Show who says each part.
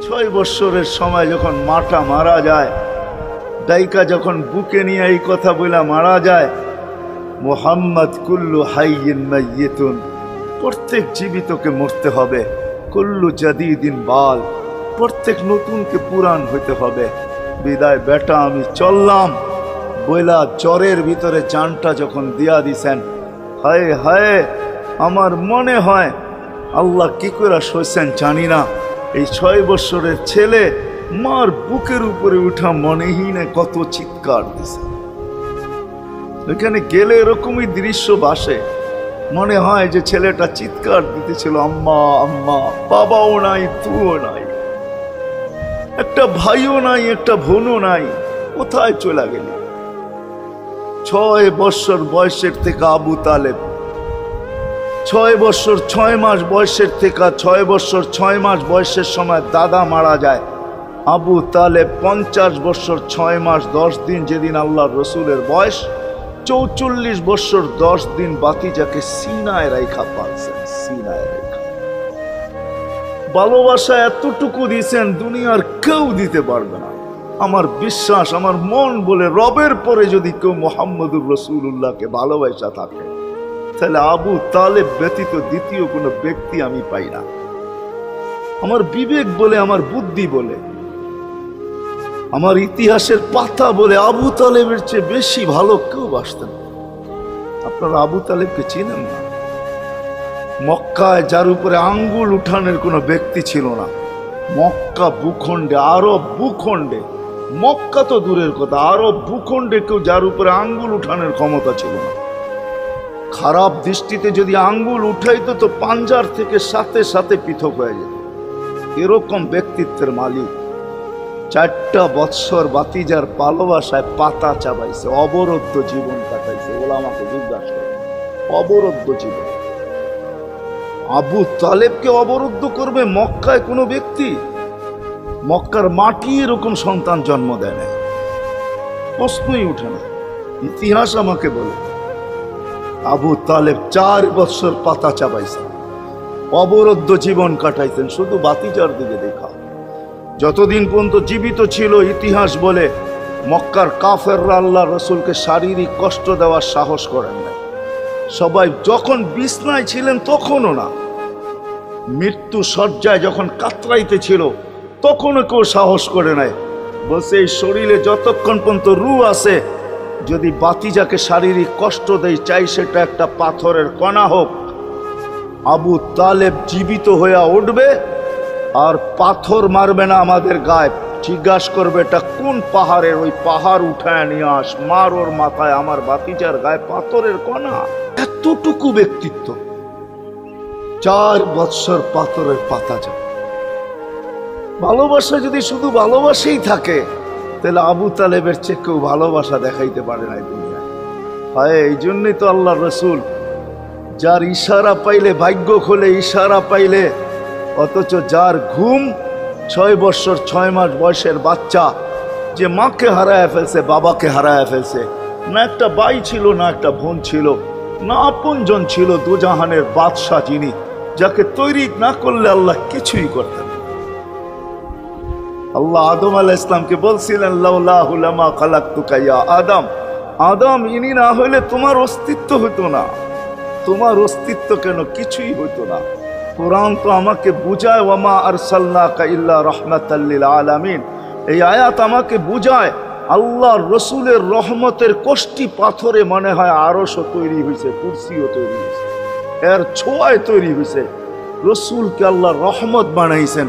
Speaker 1: 6 বৎসরের সময় যখন মাটা মারা যায়, দাইকা যখন বুকে নিয়ে এই কথা বলে মারা যায়, মুহাম্মদ কুল্লু হাইয়িন মাইয়িতুন, প্রত্যেক জীবিতকে মরতে হবে, কুল্লু জাদিদিন বাল, প্রত্যেক নতুনকে পুরান হইতে হবে। বিদায় বেটা আমি চললাম বইলা জ্বরের ভিতরে জানটা যখন দিয়া দিছেন, হায় হায় আমার মনে হয় আল্লাহ কি করে সইছেন জানি না, এই 6 বৎসরের ছেলে মার বুকের উপরে উঠা মনেই না কত চিৎকার দিছে। এখানে গেলে এরকমই দৃশ্য ভাসে, মনে হয় যে ছেলেটা চিৎকার দিতেছিল আম্মা আম্মা, বাবাও নাই তুও নাই, একটা ভাইও নাই একটা বোনও নাই, কোথায় চলে গেল? 6 বৎসর বয়সের থেকে আবু তালেব, 6 বৎসর 6 মাস বয়সের থেকে 6 বৎসর 6 মাস বয়সের সময় দাদা মারা যায়। আবু তালেব 50 বৎসর 6 মাস 10 দিন, যেদিন আল্লাহর রসুলের বয়স 44 বৎসর 10 দিন বাতিজাকে সিনায় রাইখা পাচ্ছেন। সিনায় রাইখা ভালোবাসা এতটুকু দিয়েছেন দুনিয়ার কেউ দিতে পারবে না। আমার বিশ্বাস, আমার মন বলে রবের পরে যদি কেউ মুহাম্মদুর রাসূলুল্লাহকে ভালোবাসা থাকে, তাহলে আবু তালেব ব্যতীত দ্বিতীয় কোনো ব্যক্তি আমি পাই না। আমার বিবেক বলে, আমার বুদ্ধি বলে, আমার ইতিহাসের পাতা বলে আবু তালেবের চেয়ে বেশি ভালো কেউ বাসতেন। আপনারা আবু তালেবকে চিনেন না? মক্কায় যার উপরে আঙ্গুল উঠানের কোনো ব্যক্তি ছিল না। মক্কা ভূখণ্ডে, আরব ভূখণ্ডে, মক্কা তো দূরের কথা, আরব ভূখণ্ডে কেউ যার উপরে আঙ্গুল উঠানের ক্ষমতা ছিল না। খারাপ দৃষ্টিতে যদি আঙ্গুল উঠাইতো তো পাঞ্জার থেকে সাথে সাথে পৃথক হয়ে যেত। এরকম ব্যক্তিত্বের মালিক। 4টা বৎসর বাতিজার ভালোবাসায় পাতা চাবাইছে, অবরুদ্ধ জীবন কাটাইছে। ওলামাকে জিজ্ঞাসা করে, অবরুদ্ধ জীবন। আবু তালেবকে অবরুদ্ধ করবে মক্কায় কোনো ব্যক্তি? মক্কার মাটি এরকম সন্তান জন্ম দেয় না, প্রশ্নই উঠে না। ইতিহাস আমাকে বলে আবু তালেব 4 বৎসর পাতা চাবাইছেন, অবরুদ্ধ জীবন কাটাইছেন। শুধু বাতিজার দিকে দেখা, যতদিন পর্যন্ত জীবিত ছিল ইতিহাস বলে মক্কার কাফেররা আল্লাহ রসুলকে শারীরিক কষ্ট দেওয়ার সাহস করেন না। সবাই যখন বিছনায় ছিলেন তখনও না, মৃত্যু শয্যায় যখন কাতরাইতে ছিল তখনও কেউ সাহস করে নাই। বলছে এই শরীরে যতক্ষণ পর্যন্ত রূহ আছে, যদি বাতিজাকে শারীরিক কষ্ট দেয়, চাই সেটা একটা পাথরের কণা হোক, আবু তালেব জীবিত হয়ে উঠবে আর পাথর মারবে না আমাদের গায়ে। জিজ্ঞাসা করবে এটা কোন পাহাড়ের, ওই পাহাড় উঠায় নিয়ে আস, মার ওর মাথায়, আমার বাতিজার গায়ে পাথরের কণা। এতটুকু ব্যক্তিত্ব। 4 বৎসর পাথরের পাতা যায়। ভালোবাসা যদি শুধু ভালোবাসাই থাকে, তাহলে আবু তালেবের চেয়ে কেউ ভালোবাসা দেখাইতে পারে না দুনিয়ায়। হয় এই জন্যই তো আল্লাহ রসুল, যার ইশারা পাইলে ভাগ্য খোলে, ইশারা পাইলে, অথচ যার ঘুম 6 বৎসর 6 মাস বয়সের বাচ্চা, যে মাকে হারায় ফেলছে, বাবাকে হারায় ফেলছে, না একটা ভাই ছিল, না একটা বোন ছিল, না আপনজন ছিল, দুজাহানের বাদশাহ যিনি, যাকে তৈরি না করলে আল্লাহ কিছুই করতেন। আল্লাহ আদম আলাইহিস সালামকে বলছিলেন লাউলাহু লামা খালাকতুকা ইয়া আদম, আদম ইনি না হইলে তোমার অস্তিত্ব হতো না। তোমার অস্তিত্ব কেন, কিছুই হতো না। কোরআন তো আমাকে বুঝায় ওয়ামা আরসালনাকা ইল্লা রাহমাতাল লিল আলামিন। এই আয়াত আমাকে বুঝায় আল্লাহর রসুলের রহমতের কোষ্টি পাথরে মনে হয় আরশও তৈরি হয়েছে, কুরসিও তৈরি হয়েছে, এর ছোঁয়ায় তৈরি হয়েছে। রসুলকে আল্লাহ রহমত বানাইছেন।